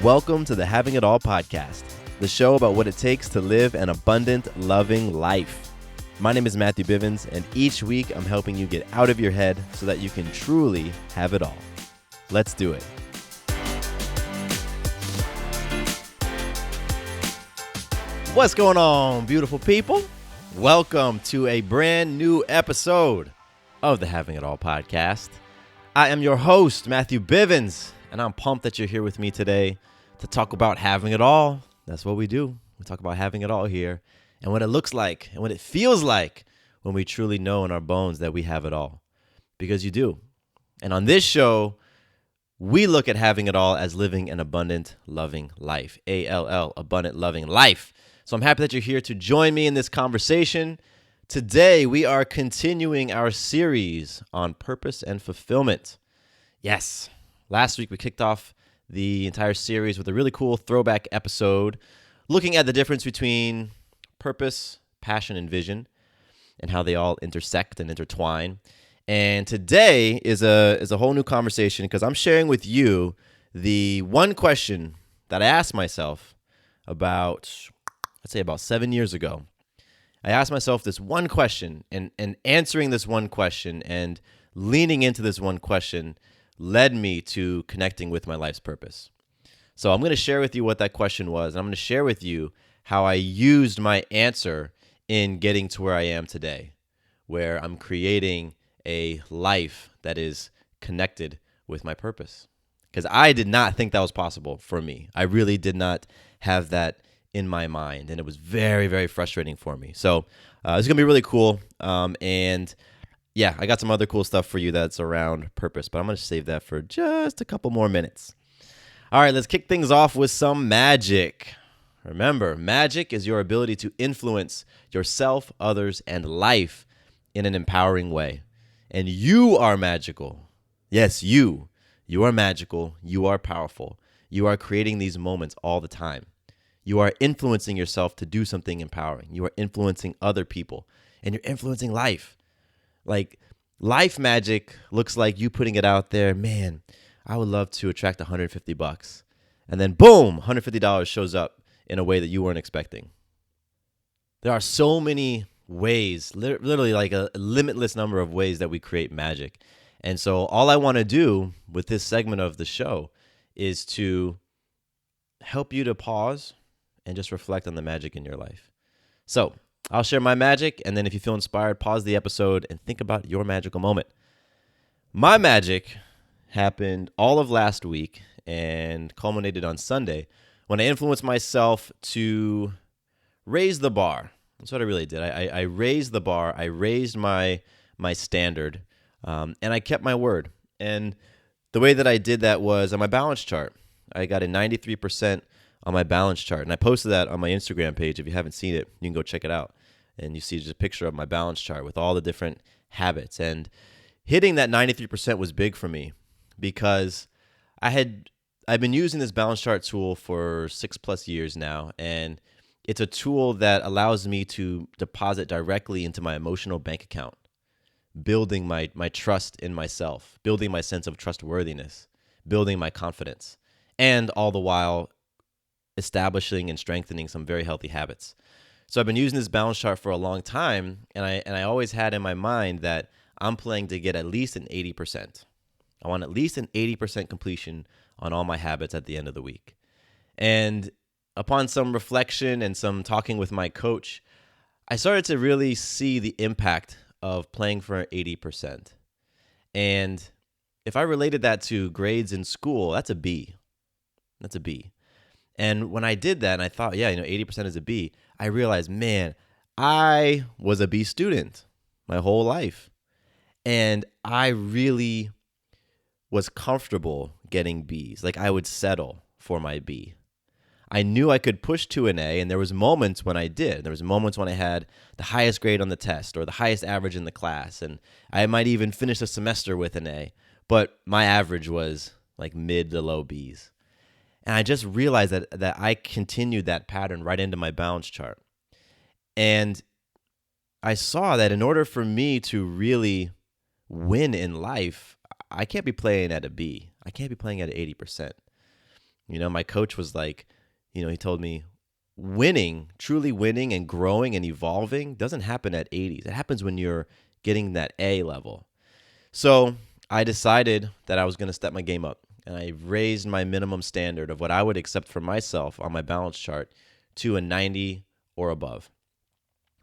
Welcome to the Having It All podcast, the show about what it takes to live an abundant, loving life. My name is Matthew Bivens, and each week I'm helping you get out of your head so that you can truly have it all. Let's do it. What's going on, beautiful people? Welcome to a brand new episode of the Having It All podcast. I am your host, Matthew Bivens, and I'm pumped that you're here with me today to talk about having it all. That's what we do. We talk about having it all here and what it looks like and what it feels like when we truly know in our bones that we have it all. Because you do. And on this show, we look at having it all as living an abundant, loving life. A-L-L, abundant, loving life. So I'm happy that you're here to join me in this conversation. Today, we are continuing our series on purpose and fulfillment. Yes, last week we kicked off the entire series with a really cool throwback episode looking at the difference between purpose, passion, and vision and how they all intersect and intertwine. And today is a whole new conversation because I'm sharing with you the one question that I asked myself about 7 years ago. I asked myself this one question, and answering this one question and leaning into this one question led me to connecting with my life's purpose. So I'm going to share with you what that question was, and I'm going to share with you how I used my answer in getting to where I am today, where I'm creating a life that is connected with my purpose. Because I did not think that was possible for me. I really did not have that in my mind, and it was very, very frustrating for me. So it's going to be really cool, and yeah, I got some other cool stuff for you that's around purpose, but I'm going to save that for just a couple more minutes. All right, let's kick things off with some magic. Remember, magic is your ability to influence yourself, others, and life in an empowering way. And you are magical. Yes, you. You are magical. You are powerful. You are creating these moments all the time. You are influencing yourself to do something empowering. You are influencing other people, and you're influencing life. Like, life magic looks like you putting it out there. Man, I would love to attract $150. And then boom, $150 shows up in a way that you weren't expecting. There are so many ways, literally like a limitless number of ways that we create magic. And so all I want to do with this segment of the show is to help you to pause and just reflect on the magic in your life. So I'll share my magic, and then if you feel inspired, pause the episode and think about your magical moment. My magic happened all of last week and culminated on Sunday when I influenced myself to raise the bar. That's what I really did. I raised the bar. I raised my standard, and I kept my word. And the way that I did that was on my balance chart. I got a 93% on my balance chart, and I posted that on my Instagram page. If you haven't seen it, you can go check it out. And you see just a picture of my balance chart with all the different habits. And hitting that 93% was big for me because I've been using this balance chart tool for 6+ years now, and it's a tool that allows me to deposit directly into my emotional bank account, building my trust in myself, building my sense of trustworthiness, building my confidence, and all the while establishing and strengthening some very healthy habits. So I've been using this balance chart for a long time, and I always had in my mind that I'm planning to get at least an 80%. I want at least an 80% completion on all my habits at the end of the week. And upon some reflection and some talking with my coach, I started to really see the impact of playing for 80%. And if I related that to grades in school, that's a B. That's a B. And when I did that and I thought, 80% is a B, I realized, man, I was a B student my whole life. And I really was comfortable getting Bs. Like, I would settle for my B. I knew I could push to an A, and there was moments when I did. There was moments when I had the highest grade on the test or the highest average in the class, and I might even finish the semester with an A. But my average was like mid to low Bs. And I just realized that I continued that pattern right into my balance chart. And I saw that in order for me to really win in life, I can't be playing at a B. I can't be playing at 80%. My coach was like, he told me truly winning and growing and evolving doesn't happen at 80s. It happens when you're getting that A level. So I decided that I was going to step my game up, and I raised my minimum standard of what I would accept for myself on my balance chart to a 90 or above.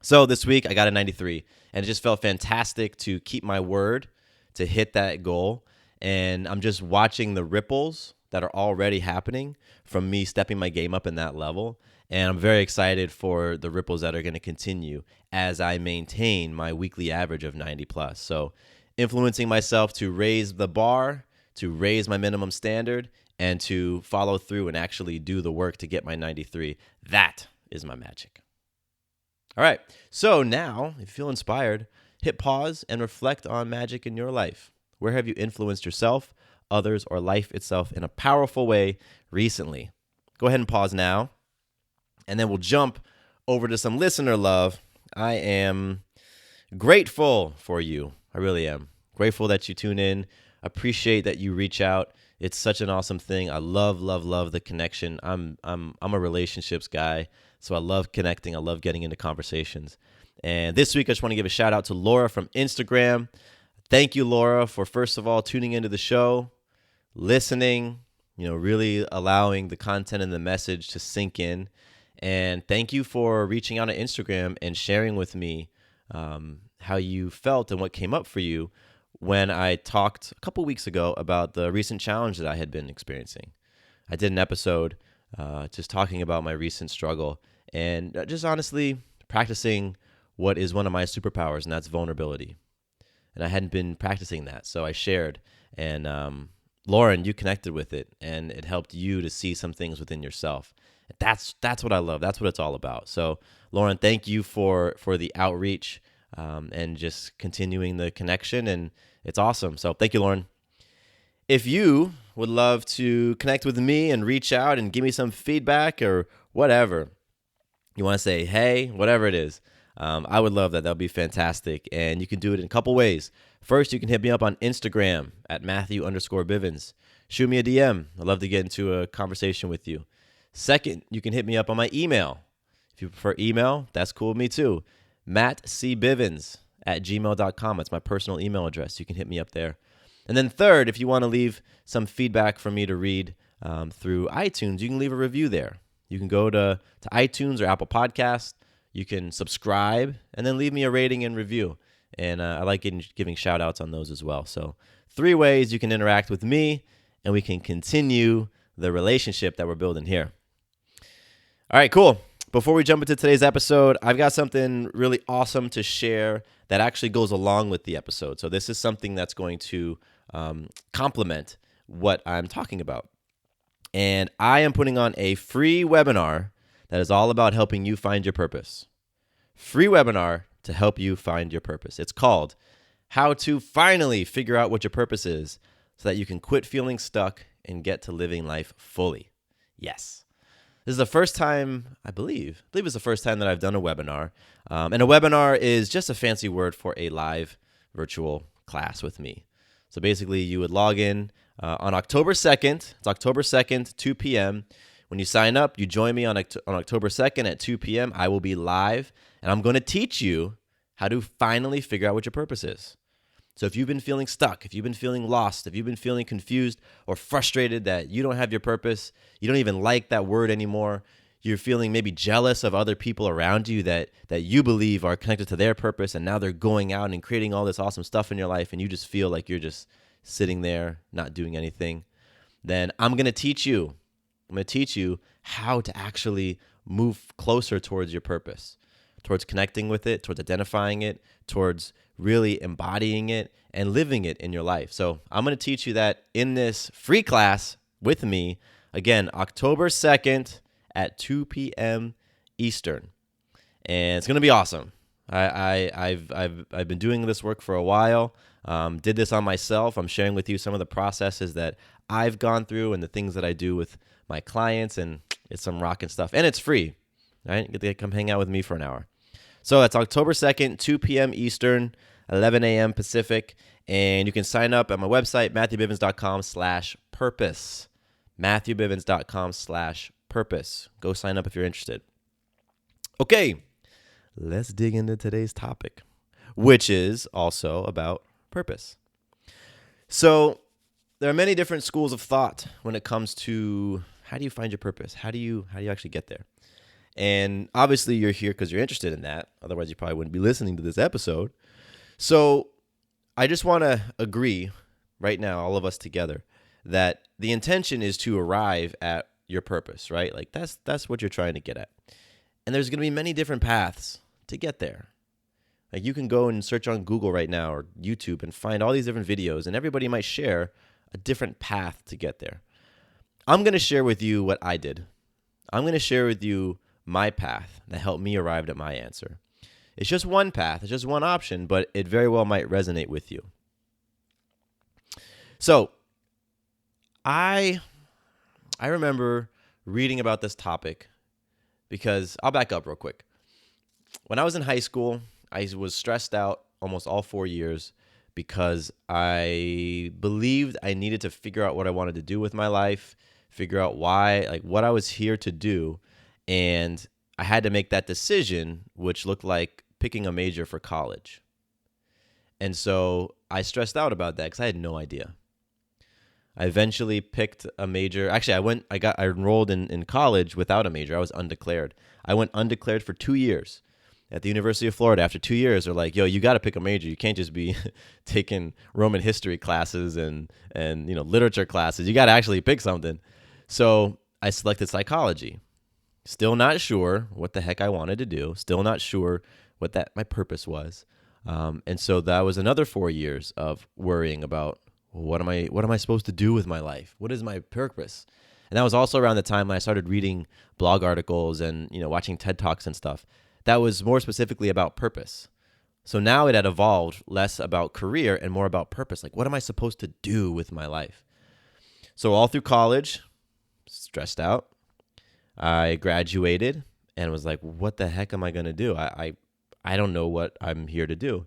So this week I got a 93, and it just felt fantastic to keep my word, to hit that goal. And I'm just watching the ripples that are already happening from me stepping my game up in that level. And I'm very excited for the ripples that are going to continue as I maintain my weekly average of 90 plus. So influencing myself to raise the bar, to raise my minimum standard, and to follow through and actually do the work to get my 93. That is my magic. All right. So now, if you feel inspired, hit pause and reflect on magic in your life. Where have you influenced yourself, others, or life itself in a powerful way recently? Go ahead and pause now. And then we'll jump over to some listener love. I am grateful for you. I really am. Grateful that you tune in. Appreciate that you reach out. It's such an awesome thing. I love the connection. I'm a relationships guy, so I love connecting. I love getting into conversations. And this week, I just want to give a shout out to Laura from Instagram. Thank you, Laura, for first of all tuning into the show, listening, really allowing the content and the message to sink in. And thank you for reaching out on Instagram and sharing with me how you felt and what came up for you when I talked a couple weeks ago about the recent challenge that I had been experiencing. I did an episode just talking about my recent struggle and just honestly practicing what is one of my superpowers, and that's vulnerability. And I hadn't been practicing that, so I shared. And Lauren, you connected with it, and it helped you to see some things within yourself. That's what I love. That's what it's all about. So, Lauren, thank you for the outreach and just continuing the connection, and it's awesome. So thank you, Lauren. If you would love to connect with me and reach out and give me some feedback or whatever, you want to say, hey, whatever it is, I would love that. That would be fantastic. And you can do it in a couple ways. First, you can hit me up on Instagram at Matthew_Bivens. Shoot me a DM. I'd love to get into a conversation with you. Second, you can hit me up on my email. If you prefer email, that's cool with me too. mattcbivens@gmail.com. That's my personal email address. You can hit me up there. And then third, if you want to leave some feedback for me to read through iTunes, you can leave a review there. You can go to iTunes or Apple Podcasts. You can subscribe and then leave me a rating and review. And I like giving shout outs on those as well. So 3 ways you can interact with me, and we can continue the relationship that we're building here. All right, cool. Before we jump into today's episode, I've got something really awesome to share that actually goes along with the episode. So this is something that's going to complement what I'm talking about. And I am putting on a free webinar that is all about helping you find your purpose. Free webinar to help you find your purpose. It's called How to Finally Figure Out What Your Purpose Is so that you can quit feeling stuck and get to living life fully. Yes. This is the first time, I believe it's the first time that I've done a webinar. And a webinar is just a fancy word for a live virtual class with me. So basically, you would log in on October 2nd. It's October 2nd, 2 p.m. When you sign up, you join me on October 2nd at 2 p.m. I will be live, and I'm going to teach you how to finally figure out what your purpose is. So if you've been feeling stuck, if you've been feeling lost, if you've been feeling confused or frustrated that you don't have your purpose, you don't even like that word anymore, you're feeling maybe jealous of other people around you that you believe are connected to their purpose, and now they're going out and creating all this awesome stuff in your life, and you just feel like you're just sitting there not doing anything, then I'm going to teach you how to actually move closer towards your purpose, towards connecting with it, towards identifying it, towards really embodying it and living it in your life. So I'm going to teach you that in this free class with me, again, October 2nd at 2 p.m. Eastern. And it's going to be awesome. I've been doing this work for a while, did this on myself. I'm sharing with you some of the processes that I've gone through and the things that I do with my clients, and it's some rocking stuff. And it's free, right? You get to come hang out with me for an hour. So that's October 2nd, 2 p.m. Eastern, 11 a.m. Pacific. And you can sign up at my website, MatthewBivens.com/purpose. MatthewBivens.com/purpose. Go sign up if you're interested. Okay, let's dig into today's topic, which is also about purpose. So there are many different schools of thought when it comes to how do you find your purpose? How do you actually get there? And obviously you're here because you're interested in that. Otherwise you probably wouldn't be listening to this episode. So I just want to agree right now, all of us together, that the intention is to arrive at your purpose, right? Like that's what you're trying to get at. And there's going to be many different paths to get there. Like you can go and search on Google right now or YouTube and find all these different videos, and everybody might share a different path to get there. I'm going to share with you what I did. I'm going to share with you my path that helped me arrive at my answer. It's just one path. It's just one option, but it very well might resonate with you. So I remember reading about this topic because I'll back up real quick. When I was in high school, I was stressed out almost all 4 years because I believed I needed to figure out what I wanted to do with my life, figure out why, like what I was here to do. And I had to make that decision, which looked like picking a major for college. And so I stressed out about that because I had no idea. I eventually picked a major. Actually, I enrolled in college without a major. I was undeclared. I went undeclared for 2 years at the University of Florida. After 2 years, they're like, yo, you got to pick a major. You can't just be taking Roman history classes and literature classes. You got to actually pick something. So I selected psychology. Still not sure what the heck I wanted to do. Still not sure what my purpose was. And so that was another 4 years of worrying about, what am I supposed to do with my life? What is my purpose? And that was also around the time when I started reading blog articles and watching TED Talks and stuff. That was more specifically about purpose. So now it had evolved less about career and more about purpose. Like, what am I supposed to do with my life? So all through college, stressed out. I graduated and was like, what the heck am I going to do? I don't know what I'm here to do.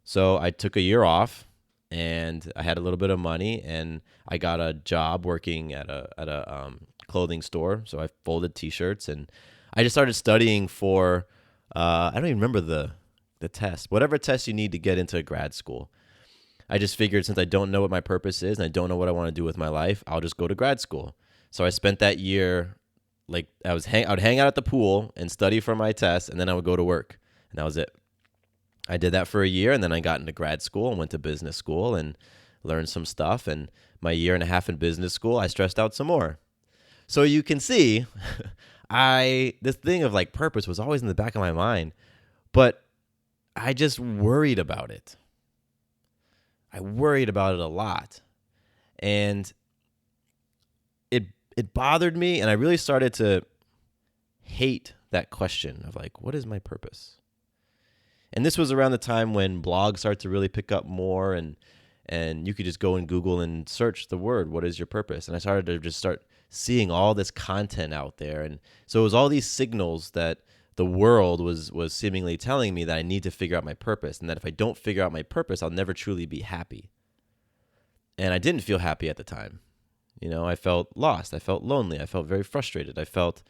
So I took a year off and I had a little bit of money and I got a job working at a clothing store. So I folded t-shirts and I just started studying for, I don't even remember the test, whatever test you need to get into grad school. I just figured since I don't know what my purpose is and I don't know what I want to do with my life, I'll just go to grad school. So I spent that year, like I would hang out at the pool and study for my test, and then I would go to work, and that was it. I did that for a year, and then I got into grad school and went to business school and learned some stuff. And my year and a half in business school, I stressed out some more. So you can see, this thing of like purpose was always in the back of my mind, but I just worried about it. I worried about it a lot, and it bothered me, and I really started to hate that question of like, what is my purpose? And this was around the time when blogs started to really pick up more, and you could just go in Google and search the word, what is your purpose? And I started to just start seeing all this content out there. And so it was all these signals that the world was seemingly telling me that I need to figure out my purpose, and that if I don't figure out my purpose, I'll never truly be happy. And I didn't feel happy at the time. I felt lost. I felt lonely. I felt very frustrated. I felt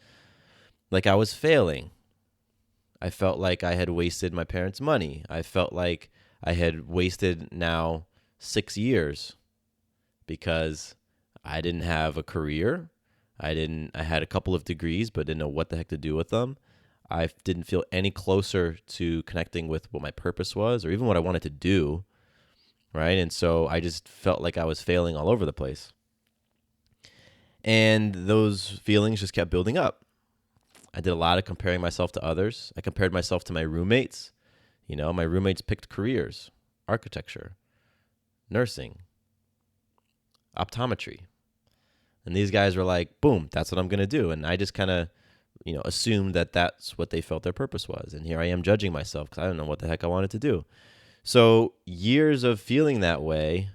like I was failing. I felt like I had wasted my parents' money. I felt like I had wasted now 6 years because I didn't have a career. I had a couple of degrees, but didn't know what the heck to do with them. I didn't feel any closer to connecting with what my purpose was or even what I wanted to do, right? And so I just felt like I was failing all over the place. And those feelings just kept building up. I did a lot of comparing myself to others. I compared myself to my roommates. My roommates picked careers, architecture, nursing, optometry. And these guys were like, boom, that's what I'm going to do. And I just kind of, assumed that that's what they felt their purpose was. And here I am judging myself because I don't know what the heck I wanted to do. So years of feeling that way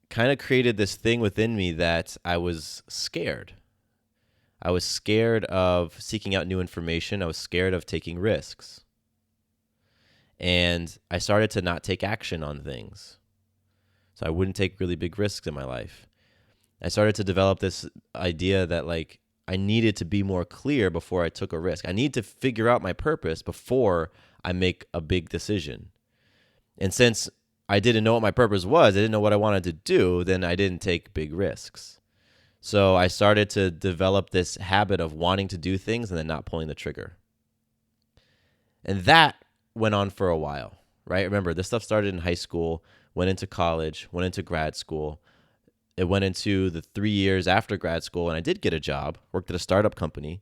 kind of created this thing within me that I was scared. I was scared of seeking out new information. I was scared of taking risks. And I started to not take action on things. So I wouldn't take really big risks in my life. I started to develop this idea that like I needed to be more clear before I took a risk. I need to figure out my purpose before I make a big decision. And since I didn't know what my purpose was, I didn't know what I wanted to do, then I didn't take big risks. So I started to develop this habit of wanting to do things and then not pulling the trigger. And that went on for a while, right? Remember, this stuff started in high school, went into college, went into grad school. It went into the 3 years after grad school, and I did get a job, worked at a startup company.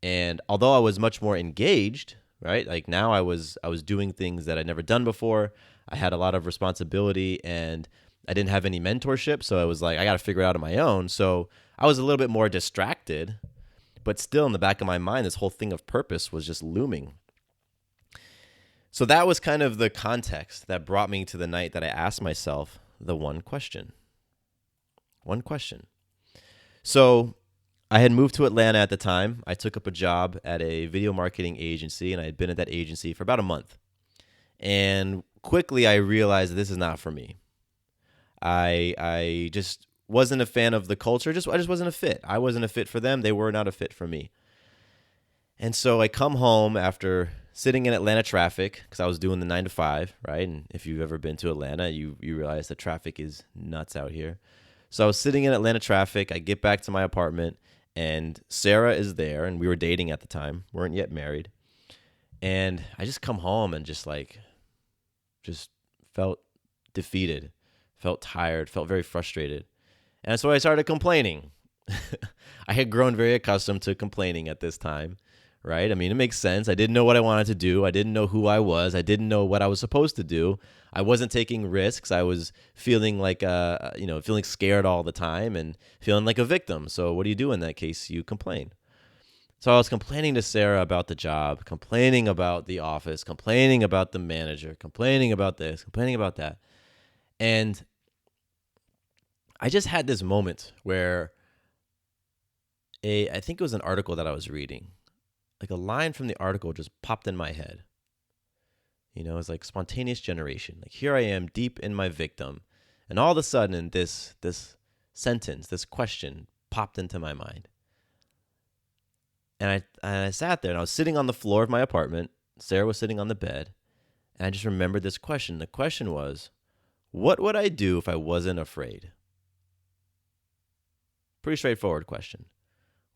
And although I was much more engaged, right? Like now I was doing things that I'd never done before. I had a lot of responsibility and I didn't have any mentorship. So I was like, I got to figure it out on my own. So I was a little bit more distracted, but still in the back of my mind, this whole thing of purpose was just looming. So that was kind of the context that brought me to the night that I asked myself the one question. One question. So I had moved to Atlanta at the time. I took up a job at a video marketing agency, and I had been at that agency for about a month. And quickly I realized this is not for me. I just wasn't a fan of the culture. I just wasn't a fit. I wasn't a fit for them. They were not a fit for me. And so I come home after sitting in Atlanta traffic because I was doing the 9 to 5, right? And if you've ever been to Atlanta, you realize the traffic is nuts out here. So I was sitting in Atlanta traffic. I get back to my apartment, and Sarah is there, and we were dating at the time. Weren't yet married. And I just come home and just felt defeated, felt tired, felt very frustrated. And so I started complaining. I had grown very accustomed to complaining at this time, right? I mean, it makes sense. I didn't know what I wanted to do. I didn't know who I was. I didn't know what I was supposed to do. I wasn't taking risks. I was feeling like, feeling scared all the time and feeling like a victim. So what do you do in that case? You complain. So I was complaining to Sarah about the job, complaining about the office, complaining about the manager, complaining about this, complaining about that. And I just had this moment where I think it was an article that I was reading. Like a line from the article just popped in my head. It's like spontaneous generation. Like here I am deep in my victim. And all of a sudden this sentence, this question popped into my mind. And I sat there and I was sitting on the floor of my apartment. Sarah was sitting on the bed. And I just remembered this question. The question was, what would I do if I wasn't afraid? Pretty straightforward question.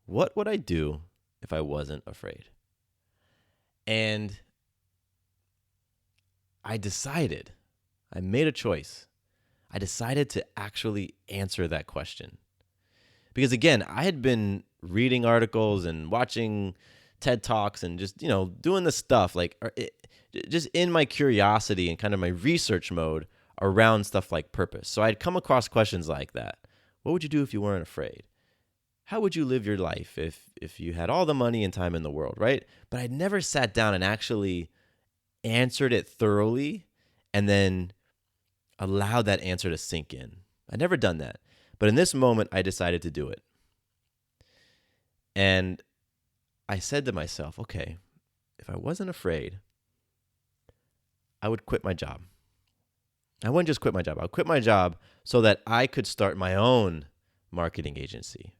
What would I do if I wasn't afraid? And I made a choice. I decided to actually answer that question. Because again, I had been reading articles and watching TED Talks and just, doing this stuff, just in my curiosity and kind of my research mode around stuff like purpose. So I'd come across questions like that. What would you do if you weren't afraid? How would you live your life if you had all the money and time in the world, right? But I'd never sat down and actually answered it thoroughly and then allowed that answer to sink in. I'd never done that. But in this moment, I decided to do it. And I said to myself, okay, if I wasn't afraid, I would quit my job. I wouldn't just quit my job. I would quit my job so that I could start my own marketing agency.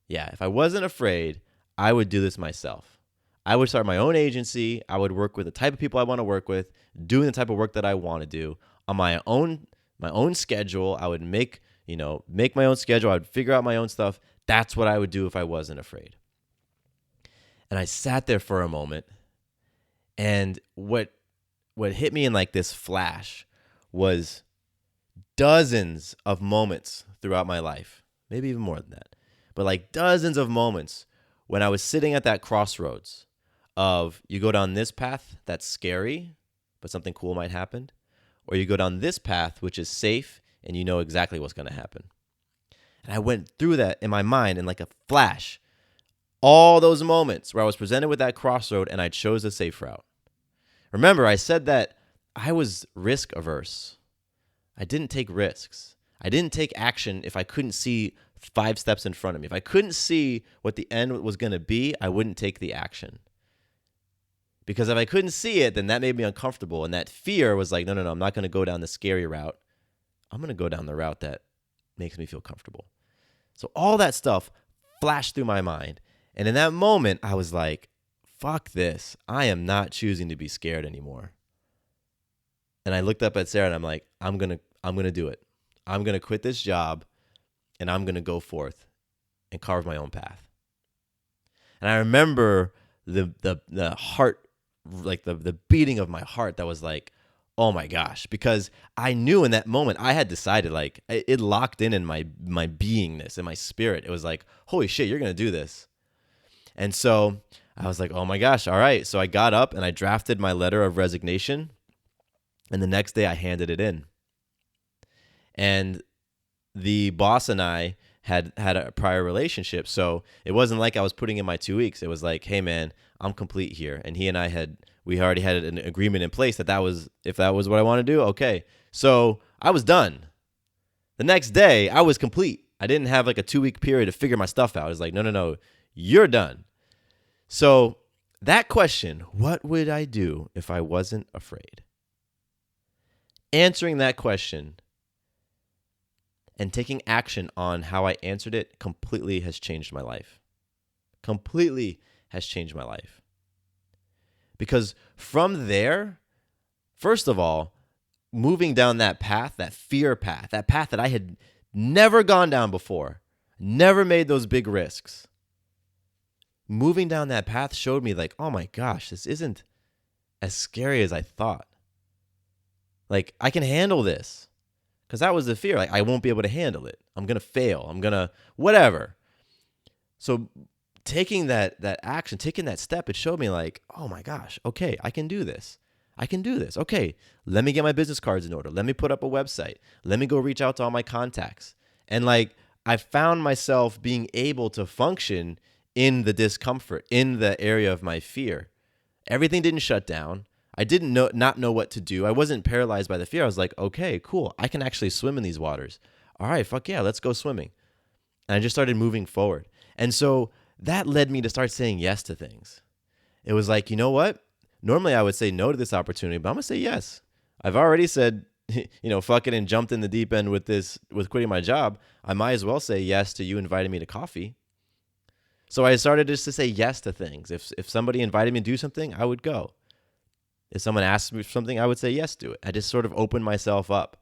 Yeah, if I wasn't afraid, I would do this myself. I would start my own agency. I would work with the type of people I want to work with, doing the type of work that I want to do on my own schedule. I would make my own schedule. I would figure out my own stuff. That's what I would do if I wasn't afraid. And I sat there for a moment, and what hit me in like this flash was dozens of moments throughout my life, maybe even more than that, but like dozens of moments when I was sitting at that crossroads of you go down this path that's scary, but something cool might happen, or you go down this path which is safe and you know exactly what's going to happen. And I went through that in my mind in like a flash, all those moments where I was presented with that crossroad and I chose a safe route. Remember, I said that I was risk averse. I didn't take risks. I didn't take action if I couldn't see 5 steps in front of me. If I couldn't see what the end was going to be, I wouldn't take the action. Because if I couldn't see it, then that made me uncomfortable. And that fear was like, no, I'm not going to go down the scary route. I'm going to go down the route that makes me feel comfortable. So all that stuff flashed through my mind. And in that moment, I was like, fuck this. I am not choosing to be scared anymore. And I looked up at Sarah and I'm like, I'm going to do it. I'm going to quit this job and I'm going to go forth and carve my own path. And I remember the heart, like the beating of my heart that was like, oh my gosh, because I knew in that moment I had decided, like it locked in my beingness and my spirit. It was like, holy shit, you're going to do this. And so I was like, oh my gosh, all right. So I got up and I drafted my letter of resignation. And the next day I handed it in. And the boss and I had a prior relationship. So it wasn't like I was putting in my 2 weeks. It was like, hey man, I'm complete here. And he and I we already had an agreement in place that was, if that was what I want to do, okay. So I was done. The next day I was complete. I didn't have like a 2 week period to figure my stuff out. I was like, no, you're done. So that question, what would I do if I wasn't afraid? Answering that question and taking action on how I answered it completely has changed my life. Completely has changed my life. Because from there, first of all, moving down that path, that fear path, that path that I had never gone down before, never made those big risks. Moving down that path showed me like, oh my gosh, this isn't as scary as I thought. Like, I can handle this. Because that was the fear. Like, I won't be able to handle it. I'm going to fail. I'm going to whatever. So taking that action, taking that step, it showed me like, oh my gosh, okay, I can do this. I can do this. Okay, let me get my business cards in order. Let me put up a website. Let me go reach out to all my contacts. And like, I found myself being able to function in the discomfort, in the area of my fear. Everything didn't shut down. I didn't not know what to do. I wasn't paralyzed by the fear. I was like, okay, cool. I can actually swim in these waters. All right, fuck yeah, let's go swimming. And I just started moving forward. And so that led me to start saying yes to things. It was like, you know what? Normally I would say no to this opportunity, but I'm going to say yes. I've already said, fuck it and jumped in the deep end with quitting my job. I might as well say yes to you inviting me to coffee. So I started just to say yes to things. If somebody invited me to do something, I would go. If someone asked me for something, I would say yes to it. I just sort of opened myself up.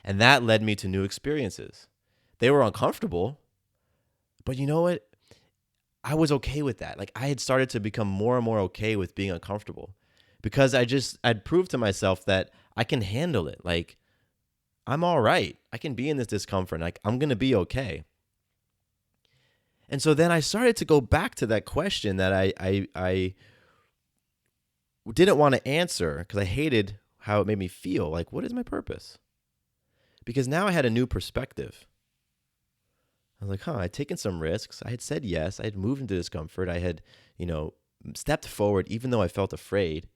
And that led me to new experiences. They were uncomfortable, but you know what? I was okay with that. Like, I had started to become more and more okay with being uncomfortable because I'd proved to myself that I can handle it. Like, I'm all right. I can be in this discomfort. Like, I'm going to be okay. And so then I started to go back to that question that I didn't want to answer because I hated how it made me feel. Like, what is my purpose? Because now I had a new perspective. I was like, I'd taken some risks. I had said yes. I had moved into discomfort. I had, stepped forward even though I felt afraid.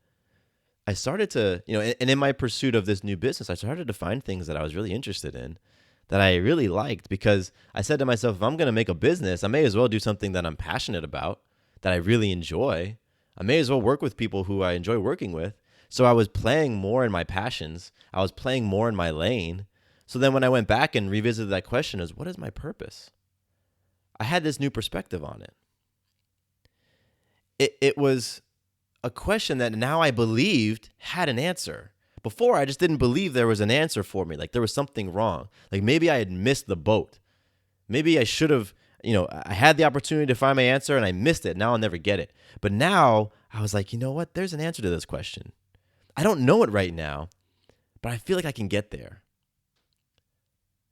I started to, and in my pursuit of this new business, I started to find things that I was really interested in, that I really liked, because I said to myself, if I'm going to make a business, I may as well do something that I'm passionate about, that I really enjoy. I may as well work with people who I enjoy working with. So I was playing more in my passions. I was playing more in my lane. So then when I went back and revisited that question is, what is my purpose? I had this new perspective on it. It was a question that now I believed had an answer. Before, I just didn't believe there was an answer for me. Like, there was something wrong. Like, maybe I had missed the boat. Maybe I should have, I had the opportunity to find my answer and I missed it. Now I'll never get it. But now I was like, you know what? There's an answer to this question. I don't know it right now, but I feel like I can get there.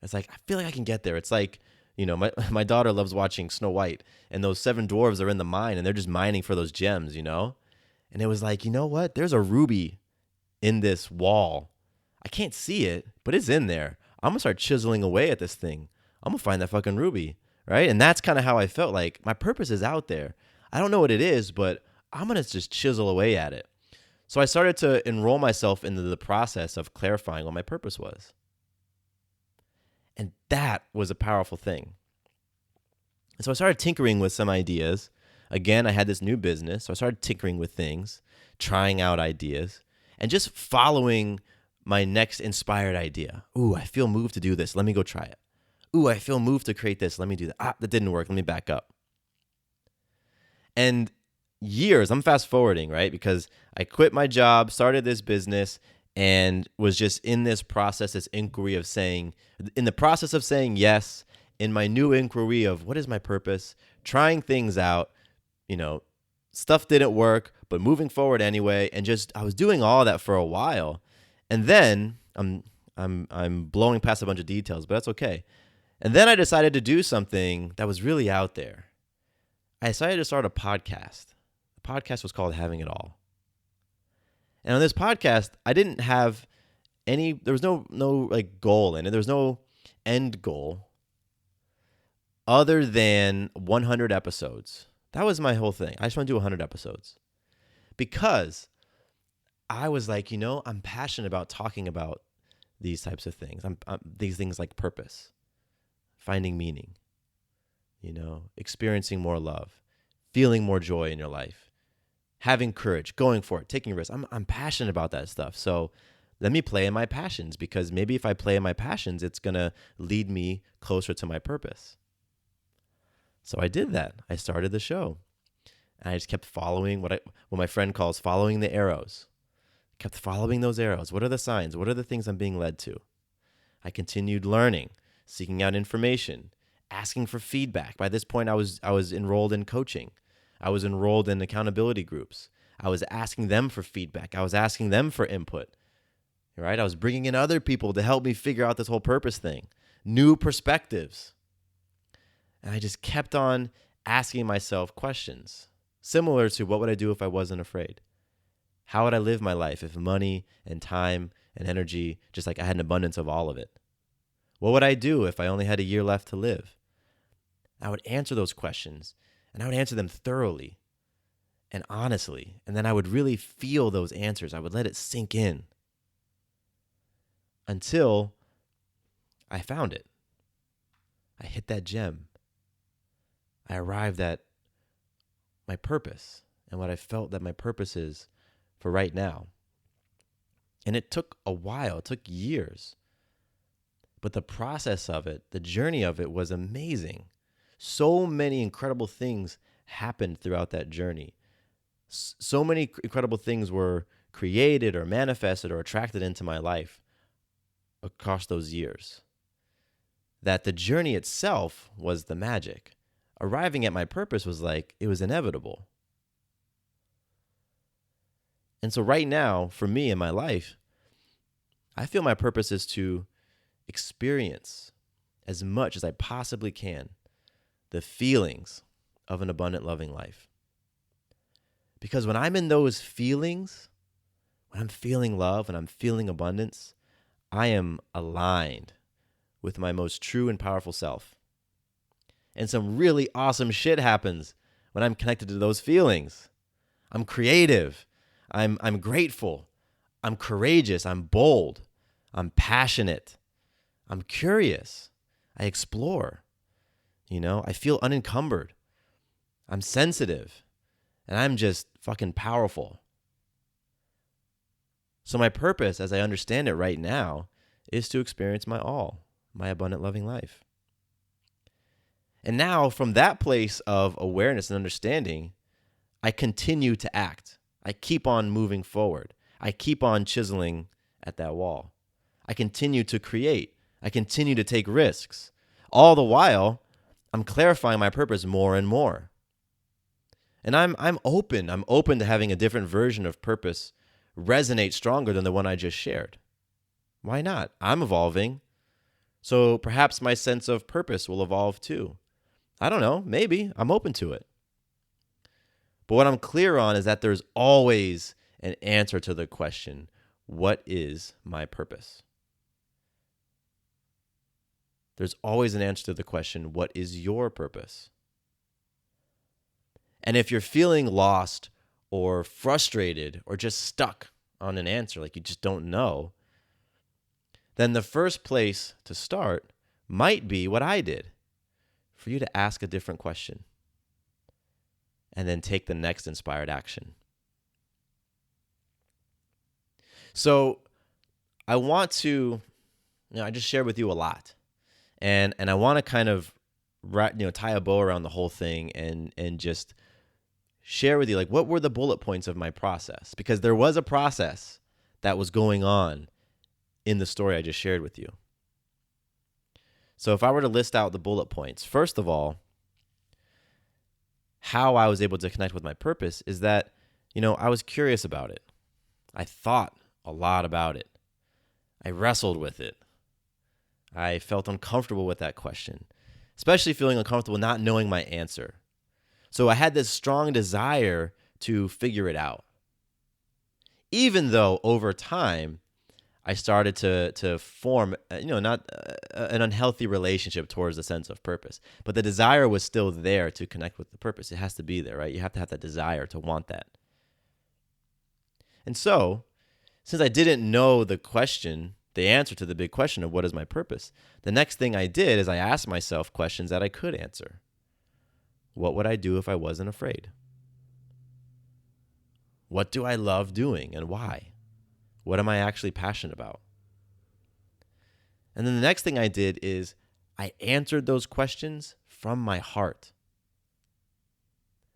It's like, I feel like I can get there. It's like, my daughter loves watching Snow White, and those 7 dwarves are in the mine and they're just mining for those gems, And it was like, you know what? There's a ruby in this wall. I can't see it, but it's in there. I'm going to start chiseling away at this thing. I'm going to find that fucking ruby, right? And that's kind of how I felt. Like, my purpose is out there. I don't know what it is, but I'm going to just chisel away at it. So I started to enroll myself into the process of clarifying what my purpose was. And that was a powerful thing. And so I started tinkering with some ideas. Again, I had this new business, so I started tinkering with things, trying out ideas, and just following my next inspired idea. Ooh, I feel moved to do this. Let me go try it. Ooh, I feel moved to create this. Let me do that. That didn't work. Let me back up. And years, I'm fast forwarding, right? Because I quit my job, started this business, and was just in this process, this inquiry of saying, in the process of saying yes, in my new inquiry of what is my purpose, trying things out, stuff didn't work, but moving forward anyway. And just, I was doing all that for a while. And then I'm blowing past a bunch of details, but that's okay. And then I decided to do something that was really out there. I decided to start a podcast. The podcast was called Having It All. And on this podcast, I didn't have there was no like goal in it. There was no end goal other than 100 episodes. That was my whole thing. I just want to do 100 episodes because I was like, I'm passionate about talking about these types of things. These things like purpose, finding meaning, experiencing more love, feeling more joy in your life, having courage, going for it, taking risks. I'm passionate about that stuff. So let me play in my passions, because maybe if I play in my passions, it's going to lead me closer to my purpose. So I did that. I started the show. And I just kept following what my friend calls following the arrows. Kept following those arrows. What are the signs? What are the things I'm being led to? I continued learning, seeking out information, asking for feedback. By this point, I was enrolled in coaching. I was enrolled in accountability groups. I was asking them for feedback. I was asking them for input. Right? I was bringing in other people to help me figure out this whole purpose thing, new perspectives. And I just kept on asking myself questions similar to what would I do if I wasn't afraid? How would I live my life if money and time and energy, just like I had an abundance of all of it? What would I do if I only had a year left to live? I would answer those questions, and I would answer them thoroughly and honestly. And then I would really feel those answers. I would let it sink in until I found it. I hit that gem. I arrived at my purpose and what I felt that my purpose is for right now. And it took a while. It took years. But the process of it, the journey of it was amazing. So many incredible things happened throughout that journey. So many incredible things were created or manifested or attracted into my life across those years, that the journey itself was the magic. Arriving at my purpose was like, it was inevitable. And so right now, for me in my life, I feel my purpose is to experience as much as I possibly can the feelings of an abundant, loving life. Because when I'm in those feelings, when I'm feeling love and I'm feeling abundance, I am aligned with my most true and powerful self. And some really awesome shit happens when I'm connected to those feelings. I'm creative. I'm grateful. I'm courageous. I'm bold. I'm passionate. I'm curious. I explore. I feel unencumbered. I'm sensitive. And I'm just fucking powerful. So my purpose, as I understand it right now, is to experience my all, my abundant, loving life. And now, from that place of awareness and understanding, I continue to act. I keep on moving forward. I keep on chiseling at that wall. I continue to create. I continue to take risks. All the while, I'm clarifying my purpose more and more. And I'm open. I'm open to having a different version of purpose resonate stronger than the one I just shared. Why not? I'm evolving. So perhaps my sense of purpose will evolve too. I don't know. Maybe. I'm open to it. But what I'm clear on is that there's always an answer to the question, what is my purpose? There's always an answer to the question, what is your purpose? And if you're feeling lost or frustrated or just stuck on an answer, like you just don't know, then the first place to start might be what I did, for you to ask a different question and then take the next inspired action. So I want to, I just shared with you a lot. And I want to kind of tie a bow around the whole thing and just share with you, like, what were the bullet points of my process? Because there was a process that was going on in the story I just shared with you. So if I were to list out the bullet points, first of all, how I was able to connect with my purpose is that, I was curious about it. I thought a lot about it. I wrestled with it. I felt uncomfortable with that question, especially feeling uncomfortable not knowing my answer. So I had this strong desire to figure it out. Even though over time, I started to form, not an unhealthy relationship towards the sense of purpose. But the desire was still there to connect with the purpose. It has to be there, right? You have to have that desire to want that. And so, since I didn't know the answer to the big question of what is my purpose, the next thing I did is I asked myself questions that I could answer. What would I do if I wasn't afraid? What do I love doing and why? What am I actually passionate about? And then the next thing I did is I answered those questions from my heart,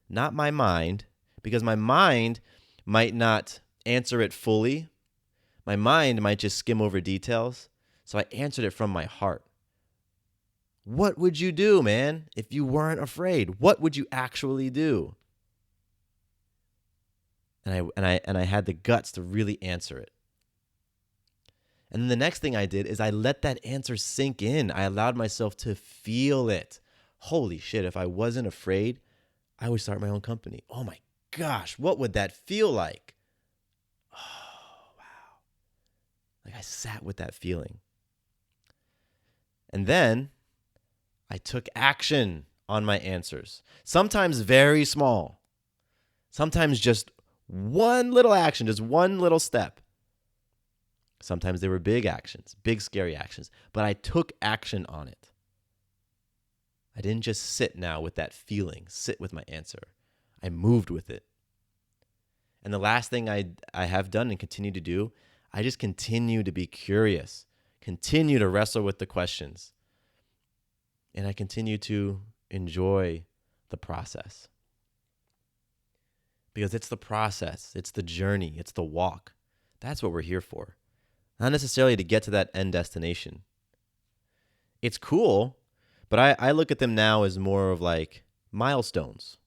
not my mind, because my mind might not answer it fully. My mind might just skim over details. So I answered it from my heart. What would you do, man, if you weren't afraid? What would you actually do? And I had the guts to really answer it. And then the next thing I did is I let that answer sink in. I allowed myself to feel it. Holy shit, if I wasn't afraid, I would start my own company. Oh my gosh, what would that feel like? Oh, wow. Like I sat with that feeling. And then I took action on my answers. Sometimes very small. Sometimes just one little action, just one little step. Sometimes they were big actions, big scary actions, but I took action on it. I didn't just sit now with that feeling, sit with my answer. I moved with it. And the last thing I have done and continue to do, I just continue to be curious, continue to wrestle with the questions, and I continue to enjoy the process. Because it's the process, it's the journey, it's the walk. That's what we're here for. Not necessarily to get to that end destination. It's cool, but I look at them now as more of like milestones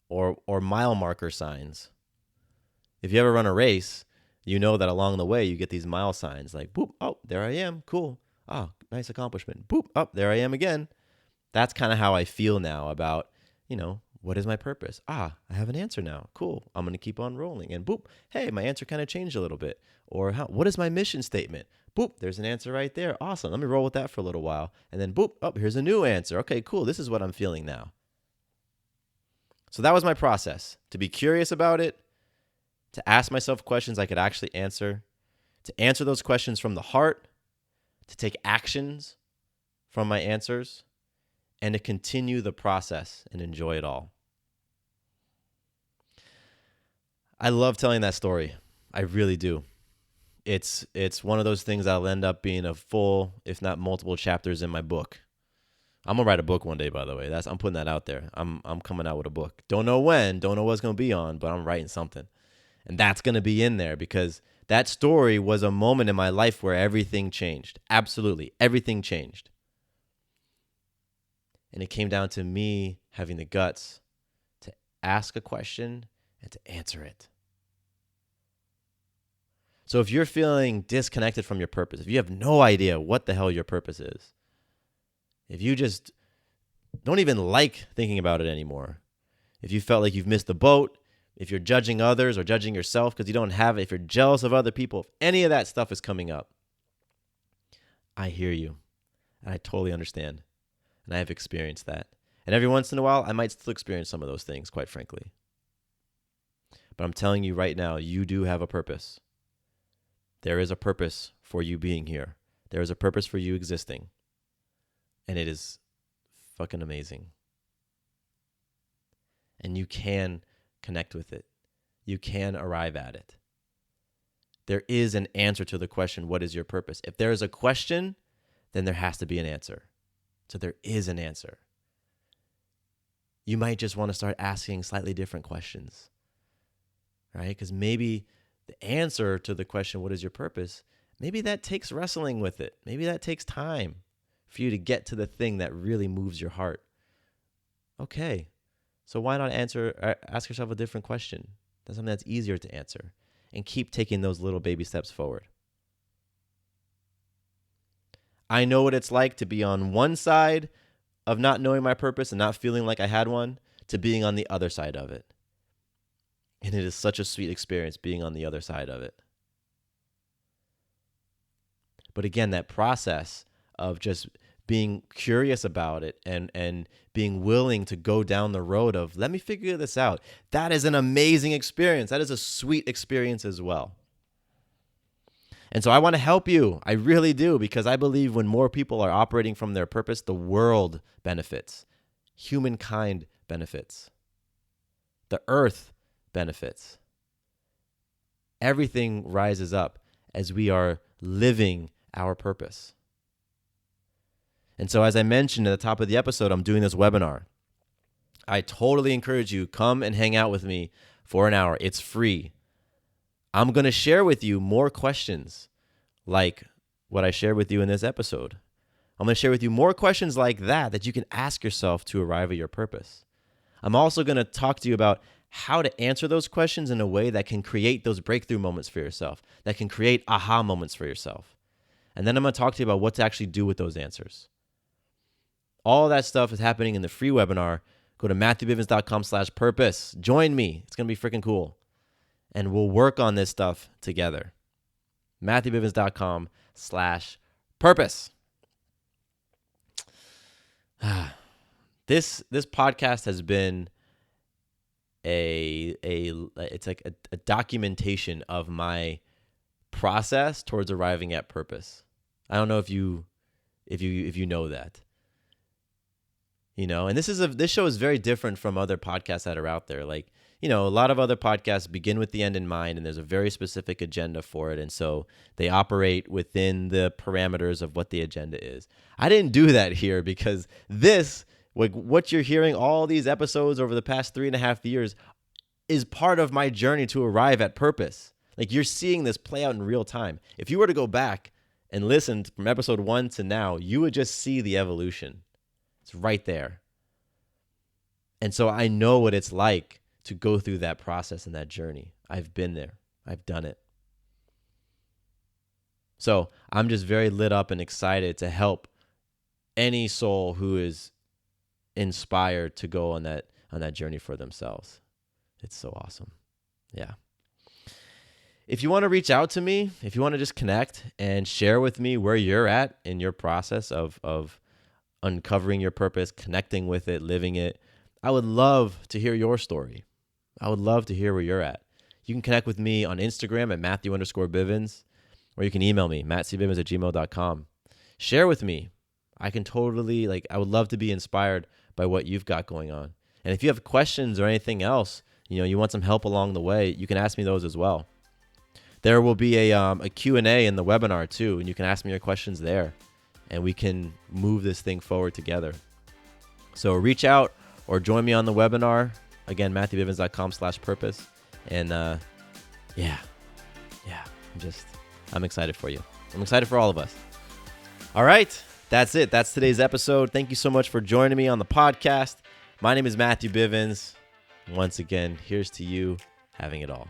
or mile marker signs. If you ever run a race, you know that along the way you get these mile signs like, boop, oh, there I am, cool. Oh, nice accomplishment. Boop, oh, there I am again. That's kind of how I feel now about, what is my purpose? I have an answer now. Cool. I'm going to keep on rolling. And boop, hey, my answer kind of changed a little bit. Or what is my mission statement? Boop, there's an answer right there. Awesome. Let me roll with that for a little while. And then boop, oh, here's a new answer. Okay, cool. This is what I'm feeling now. So that was my process. To be curious about it, to ask myself questions I could actually answer, to answer those questions from the heart, to take actions from my answers, and to continue the process and enjoy it all. I love telling that story. I really do. It's one of those things that'll end up being a full, if not multiple chapters in my book. I'm gonna write a book one day, by the way. I'm putting that out there. I'm coming out with a book. Don't know when, don't know what's gonna be on, but I'm writing something. And that's gonna be in there because that story was a moment in my life where everything changed. Absolutely, everything changed. And it came down to me having the guts to ask a question and to answer it. So if you're feeling disconnected from your purpose, if you have no idea what the hell your purpose is, if you just don't even like thinking about it anymore, if you felt like you've missed the boat, if you're judging others or judging yourself because you don't have it, if you're jealous of other people, if any of that stuff is coming up, I hear you and I totally understand. And I have experienced that. And every once in a while, I might still experience some of those things, quite frankly. But I'm telling you right now, you do have a purpose. There is a purpose for you being here. There is a purpose for you existing. And it is fucking amazing. And you can connect with it. You can arrive at it. There is an answer to the question, what is your purpose? If there is a question, then there has to be an answer. So there is an answer. You might just want to start asking slightly different questions, right? Because maybe the answer to the question, what is your purpose? Maybe that takes wrestling with it. Maybe that takes time for you to get to the thing that really moves your heart. Okay, so why not ask yourself a different question? That's something that's easier to answer, and keep taking those little baby steps forward. I know what it's like to be on one side of not knowing my purpose and not feeling like I had one, to being on the other side of it. And it is such a sweet experience being on the other side of it. But again, that process of just being curious about it and being willing to go down the road of, let me figure this out, that is an amazing experience. That is a sweet experience as well. And so I want to help you. I really do, because I believe when more people are operating from their purpose, the world benefits. Humankind benefits. The earth benefits. Everything rises up as we are living our purpose. And so as I mentioned at the top of the episode, I'm doing this webinar. I totally encourage you, come and hang out with me for an hour. It's free. I'm going to share with you more questions like what I shared with you in this episode. I'm going to share with you more questions like that you can ask yourself to arrive at your purpose. I'm also going to talk to you about how to answer those questions in a way that can create those breakthrough moments for yourself, that can create aha moments for yourself. And then I'm going to talk to you about what to actually do with those answers. All that stuff is happening in the free webinar. Go to MatthewBivens.com/purpose. Join me. It's going to be freaking cool. And we'll work on this stuff together. MatthewBivens.com/purpose. This podcast has been it's like a documentation of my process towards arriving at purpose. I don't know if you know that. And this show is very different from other podcasts that are out there. Like, a lot of other podcasts begin with the end in mind, and there's a very specific agenda for it. And so they operate within the parameters of what the agenda is. I didn't do that here, because what you're hearing, all these episodes over the past 3.5 years, is part of my journey to arrive at purpose. Like, you're seeing this play out in real time. If you were to go back and listen from episode 1 to now, you would just see the evolution. It's right there. And so I know what it's like to go through that process and that journey. I've been there. I've done it. So I'm just very lit up and excited to help any soul who is inspired to go on that journey for themselves. It's so awesome. Yeah. If you want to reach out to me, if you want to just connect and share with me where you're at in your process of uncovering your purpose, connecting with it, living it, I would love to hear your story. I would love to hear where you're at. You can connect with me on Instagram at Matthew_Bivens, or you can email me, mattcbivens@gmail.com. Share with me. I can totally, I would love to be inspired by what you've got going on. And if you have questions or anything else, you want some help along the way, you can ask me those as well. There will be a Q&A in the webinar too, and you can ask me your questions there, and we can move this thing forward together. So reach out or join me on the webinar. Again, MatthewBivens.com/purpose. And I'm excited for you. I'm excited for all of us. All right, that's it. That's today's episode. Thank you so much for joining me on the podcast. My name is Matthew Bivens. Once again, here's to you having it all.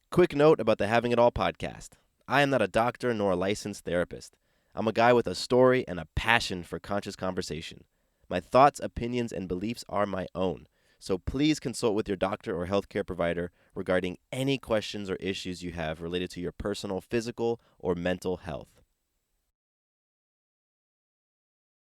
Quick note about the Having It All podcast. I am not a doctor nor a licensed therapist. I'm a guy with a story and a passion for conscious conversation. My thoughts, opinions, and beliefs are my own. So please consult with your doctor or healthcare provider regarding any questions or issues you have related to your personal, physical, or mental health.